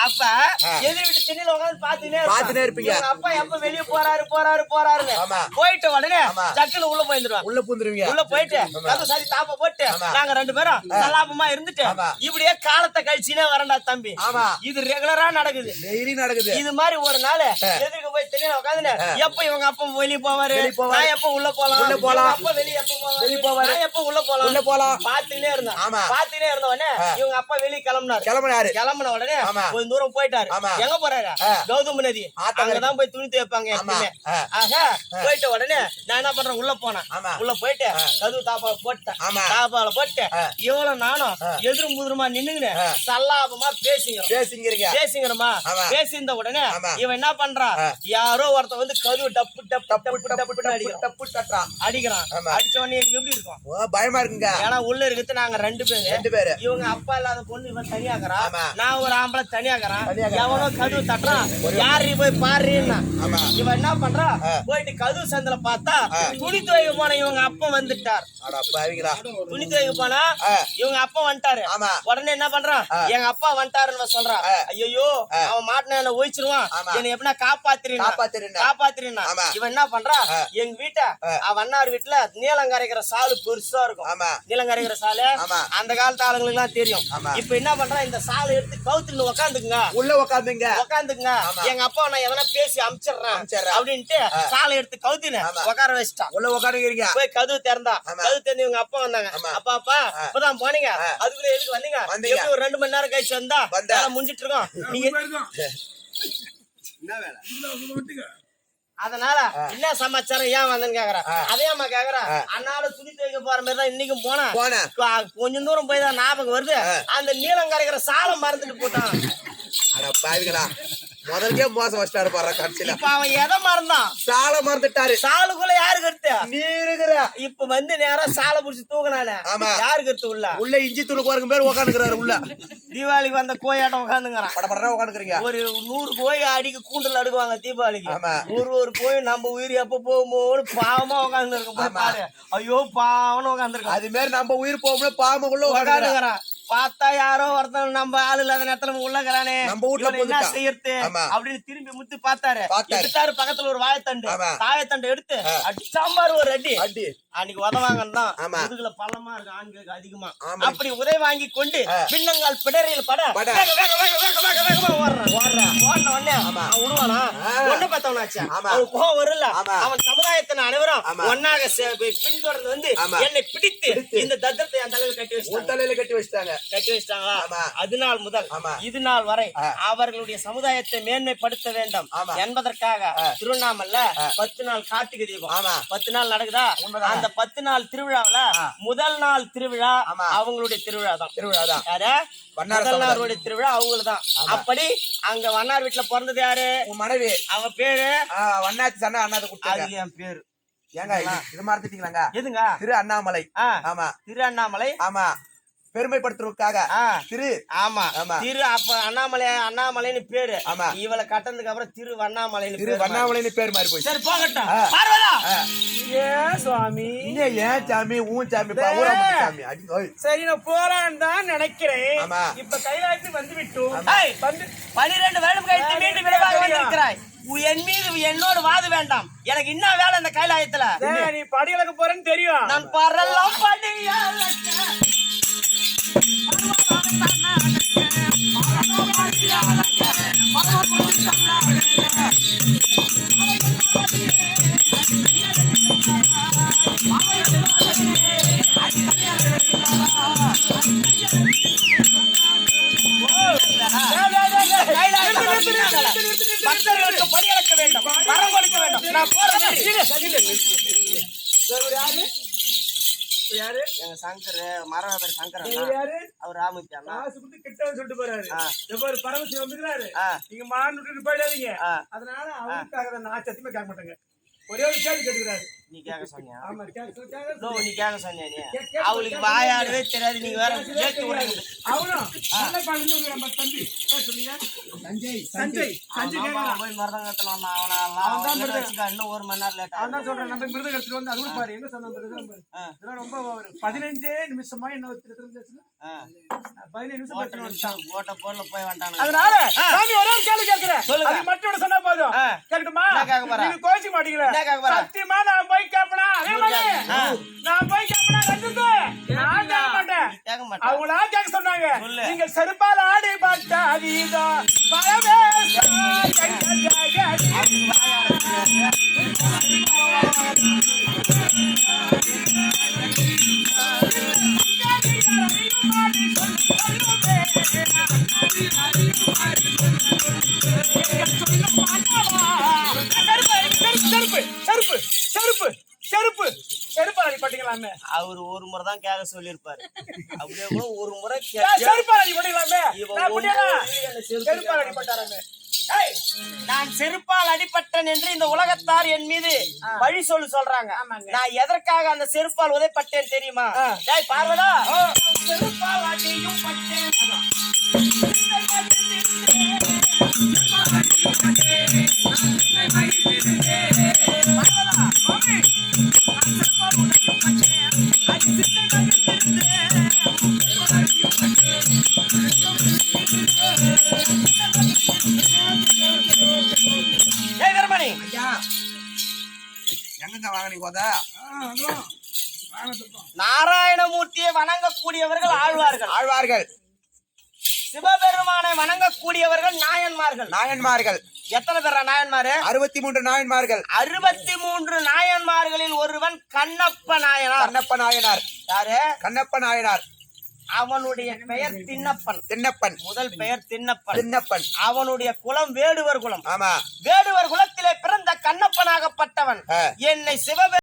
அப்ப எதிர் வீட்டு திண்ணில உட்காந்து பாத்துனே இருப்பீங்க. அப்பா எப்ப வெளியே போறாருன்னு போயிட்டு உடனே சக்குன்னு உள்ள போயிருந்துருவாங்க. உள்ள பூந்துருவீங்க. உள்ள போயிட்டு கதவு சாத்தி தாப்ப போட்டு நாங்க 2 பேரும் சலாபமா இருந்துட்டு இப்படியே காலத்தை கழிச்சுனே வரண்டா தம்பி. இது ரெகுலரா நடக்குது, டெய்லி நடக்குது. இது மாதிரி ஒரு நாள் எதிர்க்கு போய் திண்ணில உட்காந்து எப்ப இவங்க அப்பா வெளியே போவாரு, நான் எப்ப உள்ள போலாம், அப்பா வெளியே எப்ப போவாரு, எப்ப உள்ள போலாம் பாத்துக்கிட்டே இருந்தேன். பாத்துக்கிட்டே இருந்த உடனே இவங்க அப்பா வெளியே கிளம்பின உடனே தூரம் போயிட்டாரு. எங்க போறாரு? கௌதம நதி. அங்கதான் போய் துணி துவைப்பாங்க எப்பவுமே. ஆக போயிட்ட உடனே நான் என்ன பண்றேன், உள்ள போனேன். உள்ள போயிட்டு கதவு தாப்பால போட்டேன். தாப்பால போட்டு இவ்வளவு நானும் எதிரும் முதிரமா நின்னுங்க சல்லாபமா பேசிங்கிறமா பேசியிருந்த உடனே இவன் என்ன பண்றான், யாரோ ஒருத்த வந்து கதவு டப்பு அடிக்கிறான். அடிச்ச உடனே எனக்கு எப்படி இருக்கும்? பயமா இருக்குங்க. ஏன்னா உள்ள இருக்கிறது நாங்க 2 பேரு. இவங்க அப்பா இல்லாத பொண்ணு இவன் தனியாக்குறான், நான் ஒரு ஆம்பளை தனியாக்குறான். எவனோ கதவு தட்டுறான், யாரு போய் பாருன்னா இவன் என்ன பண்றான், போயிட்டு கதவு சந்தில பார்த்தா துணி துவைக்க போன இவங்க அப்பா வந்துட்டார். துணி துவைக்க போனா இவங்க அப்பா வந்துட்டாரு. உடனே என்ன பண்றான், எங்க அப்பா வந்துட்டாருன்னு சொல்றான். ஐயோ அவன் மாட்டின என்ன ஒழிச்சிருவான், என்ன எப்படின்னா காப்பாத்திரீன்னா. இவன் என்ன பண்றான், எங்க வீட்டை அவன் அண்ணார் வீட்டுல நீலங்கரைக்கிற சாலு பெருசா இருக்கும். நீலங்கரைக்கிற சாலு அந்த காலத்து ஆளுங்களுக்கு எல்லாம் தெரியும். இப்ப என்ன பண்றான், இந்த சாலை எடுத்து கவுத்துன்னு உள்ள உட்காந்துங்க எங்க அப்பா நான் எதனா பேசி அமிச்சிடுறேன் அப்படின்ட்டு சாலை எடுத்து கவுத்தின உட்கார வச்சுட்டான். உள்ள உட்காந்துக்கிறீங்க. போய் கதவு திறந்தா கதவு திறந்து இவங்க அப்பா வந்தாங்க. அப்பா இப்பதான் போனீங்க, அதுக்குள்ள எதுக்கு வந்தீங்க? ஒரு 2 மணி நேரம் கழிச்சு வந்தா முடிஞ்சிட்டு இருக்கோம். நீங்க என்ன வேலை? அதனால என்ன சமாச்சாரம், ஏன் வந்தேன்னு கேக்குறேன். அதே அம்மா கேக்குறேன், அண்ணாட துணி துவைக்க போற மாதிரி தான் இன்னைக்கும் போனேன். கொஞ்சம் தூரம் போய் தான் ஞாபகம் வருது, அந்த நீலங்கரைக்கிற சாலை மறந்துட்டு போட்டான். முதல்ல மோசம் வச்சிட்டாரு பாரு கட்சியில. இப்ப அவன் எதை மறந்தான்? சாலை மறந்துட்டாரு. சாலுக்குள்ள யாரு கருத்து? நீ இருக்கிற. இப்ப வந்து நேரம் சாலை புடிச்சு தூக்குனானே யாரு கருத்து? உள்ள இஞ்சி தூள் கோருங்க பேர் உட்காந்துக்கிறாரு. உள்ள தீபாவளிக்கு வந்த கோயாட்டம் உட்காந்துங்கிறான். படப்படா உட்காந்துக்கிறீங்க. ஒரு 100 கோய் அடிக்கு கூண்டல் அடுக்குவாங்க தீபாவளிக்கு. ஒரு கோய் நம்ம உயிர் எப்ப போகும்போது பாவமா உட்காந்து இருக்கும் பாரு. ஐயோ பாவம்னு உட்காந்துருக்கோம். அது மாதிரி நம்ம உயிர் போகும்போது பாவமுள்ள உட்காந்துக்கிறான். பார்த்தா யாரோ ஒருத்தன் நம்ம ஆளு இல்லாத நேரத்துல உள்ளகிறானே, நம்ம வீட்டுல என்ன செய்யறது அப்படின்னு திரும்பி முத்து பார்த்தாரு. எடுத்தாரு பக்கத்துல ஒரு தாயத்தண்டு எடுத்து அடிச்சாம்பாரு ஒரு அடி. அன்னைக்கு உதவாங்கன்னா முதுகுல பள்ளமா இருக்கு ஆண்களுக்கு அதிகமா. அப்படி உதை வாங்கி கொண்டு பின்னங்கால் பிடரியில் பட விடுவானா ஒண்ணு பார்த்தவனாச்சு. அவன் கோவம் வரல. அவன் சமுதாயத்தின் அனைவரும் ஒன்னாக பின்தொடர்ந்து வந்து என்னை பிடித்து இந்த தத்தத்தை என் தலையில கட்டி வச்சிட்டாங்க. அதனால் முதல் இது நாள் வரை அவர்களுடைய சமுதாயத்தை மேன்மைப்படுத்த வேண்டும் என்பதற்காக திருவண்ணாமலை 10 நாள் கார்த்திகை தீபம் 10 நாள் நடக்குதா. அந்த 10 நாள் திருவிழாவில முதல் நாள் திருவிழா அவங்களுடைய திருவிழா தான். யாரு? வண்ணாருடைய திருவிழா அவங்களுதான். அப்படி அங்க வண்ணார் வீட்டுல பிறந்தது யாரு? மனைவி. அவ பேரு வண்ணாச்சி சன்னா அண்ணாது குட்டாங்க. அது என் பேரு. ஏங்க இது மறந்துட்டீங்களாங்க? எதுங்க? திரு அண்ணாமலை. ஆமா திரு அண்ணாமலை. ஆமா பெருமைப்படுத்துறதுக்காக திரு. ஆமா திரு. அப்ப அண்ணாமலைன்னு பேரு. இவளை கட்டணதுக்கு அப்புறம் திரு வண்ணாமலைன்னு பேர் மாறி போய். சரி போகட்டும். ஏன் சுவாமி? ஏன் சாமி? ஊன் சாமி சாமி. சரி நான் போறான்னு தான் நினைக்கிறேன். இப்ப கைலாயத்துக்கு வந்து விட்டோம். 12 வருடம் கழித்து மீண்டும் விரைவாக வந்திருக்கிறாய். என் மீது என்னோட வாது வேண்டாம். எனக்கு என்ன வேலை இந்த கைலாயத்துல? நீ படிகளுக்கு போறேன்னு தெரியும். நான் பரலாம் பக்தர்களுக்கு படியளக்க வேண்டும், வரம் கொடுக்க வேண்டும். நான் போறேன். யாரு? எங்க சங்கர் மரம் பேர் சங்கர். யாரு? அவர் ராமூர்த்தி அண்ணா. கிட்ட சொல்லிட்டு போறாரு. பரமசிவம் வந்துக்கிறாரு. நீங்க மான் விட்டுட்டு போயிடாதீங்க. அதனால அவருக்காக நான் சத்தியமா கேட்க மாட்டேங்க. ஒரே ஒரு கேள்வி கேட்டுக்கிறாரு. நீ கேட்க சொன்னியா ஆமா நீ கேட்க சொன்னியா நீ அவளுக்கு வாயாடவே தெரியாது நீங்க வேற ஏத்து விடுறது அவனும் நல்ல பாருங்க நம்ம தம்பி சொல்லுங்க சஞ்சய் சஞ்சய் சஞ்சய் கேக்குறான் போய் மரதம் கட்டணும் அவனை வச்சுக்க இன்னும் 1 மணி நேரம் லேட்டா அதான் சொல்றேன் நம்ம மிருதம் எடுத்துட்டு வந்து அதுவும் பாரு என்ன சொன்ன இதெல்லாம் ரொம்ப 15 நிமிஷமா என்ன எடுத்துட்டு 15 நிமிஷம் ஓட்ட போன்ல போய் வந்துட்டானுங்க அதனால சாமி ஒரே ஒரு கேள்வி கேக்குறேன் சொல்லுங்க. அது மட்டும் சொன்னா போதும் கேக்கட்டுமா என்ன கேட்க போறா? நீங்க கோச்சி மாட்டீங்களா என்ன கேட்க போறா? சத்தியமா நான் போய் கேப்பனா அதே மாதிரி நான் போய் கேப்பனா ரெண்டுது நான் கேட்க மாட்டேன் கேட்க மாட்டேன் அவங்களா கேட்க சொன்னாங்க சொல்லு. நீங்க செருப்பால் ஆடி பாட்டா வீதா பயமே செருப்பு செருப்பு செருப்பு செருப்பால் அடி பட்டீங்களாமே அவர் ஒரு முறை தான் கேட்க சொல்லியிருப்பாரு அப்படியே கூட ஒரு முறை செருப்பால் அடி பட்டீங்களாமே இவன் நான் புரியல என்ன செருப்பு செருப்பால் அடி பட்டாராமே நான் செருப்பால் அடிபட்டேன் என்று இந்த உலகத்தார் என் மீது வழி சொல்றாங்க நான் எதற்காக அந்த செருப்பால் உதைப்பட்டேன் தெரியுமா டேய் பார்வதா செருப்பால் அடியும் பட்டேன் ஏய் வீரமணி எங்க வாங்கினீங்க போதா நாராயணமூர்த்தியை வணங்கக்கூடியவர்கள் ஆழ்வார்கள் சிவபெருமானை வணங்கக்கூடியவர்கள் நாயன்மார்கள் நாயன்மார்கள் எத்தனை பேரா நாயன்மாரு 63 நாயன்மார்கள் 63 நாயன்மார்களில் ஒருவன் கண்ணப்ப நாயனார் கண்ணப்ப நாயனார் யாரு கண்ணப்ப நாயனார் அவனுடைய பெயர் திண்ணப்பன் திண்ணப்பன் முதல் பெயர் திண்ணப்பன் திண்ணப்பன் அவனுடைய குலம் வேடுவர் குலம் ஆமா வேடுவர் குலத்திலே பிறந்த கண்ணப்பனாகப்பட்டவன் ஆ. என்னை சிவபெருமான்